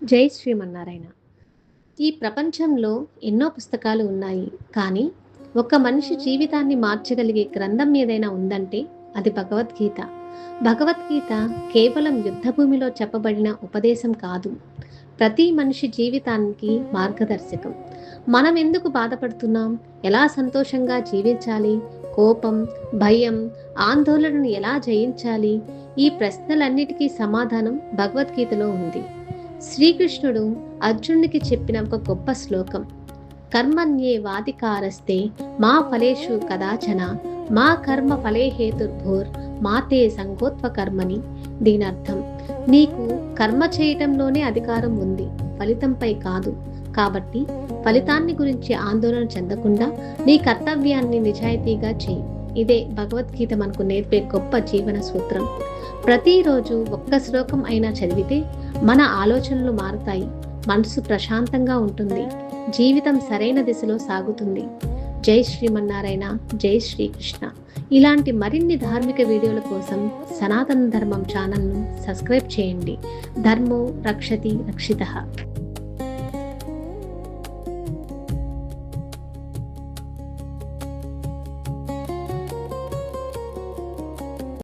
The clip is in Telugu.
జై శ్రీమన్నారాయణ. ఈ ప్రపంచంలో ఎన్నో పుస్తకాలు ఉన్నాయి, కానీ ఒక మనిషి జీవితాన్ని మార్చగలిగే గ్రంథం ఏదైనా ఉందంటే అది భగవద్గీత. భగవద్గీత కేవలం యుద్ధభూమిలో చెప్పబడిన ఉపదేశం కాదు, ప్రతి మనిషి జీవితానికి మార్గదర్శకం. మనం ఎందుకు బాధపడుతున్నాం, ఎలా సంతోషంగా జీవించాలి, కోపం, భయం, ఆందోళనను ఎలా జయించాలి, ఈ ప్రశ్నలన్నిటికీ సమాధానం భగవద్గీతలో ఉంది. శ్రీకృష్ణుడు అర్జునుడికి చెప్పిన ఒక గొప్ప శ్లోకం, కర్మణ్యే వాదికారస్తే మా ఫలేషు కదాచన మా కర్మ ఫలే హేతుర్భోర్ మాతే సంగోత్వ కర్మని. దీని అర్థం, నీకు కర్మ చేయటంలోనే అధికారం ఉంది, ఫలితంపై కాదు. కాబట్టి ఫలితాన్ని గురించి ఆందోళన చెందకుండా నీ కర్తవ్యాన్ని నిజాయితీగా చేయి. ఇదే భగవద్గీత మనకు నేర్పే గొప్ప జీవన సూత్రం. ప్రతిరోజు ఒక్క శ్లోకం అయినా చదివితే మన ఆలోచనలు మారుతాయి, మనసు ప్రశాంతంగా ఉంటుంది, జీవితం సరైన దిశలో సాగుతుంది. జై శ్రీమన్నారాయణ, జై శ్రీకృష్ణ. ఇలాంటి మరిన్ని ధార్మిక వీడియోల కోసం సనాతన ధర్మం ఛానల్ను సబ్స్క్రైబ్ చేయండి. ధర్మో రక్షతి రక్షితః.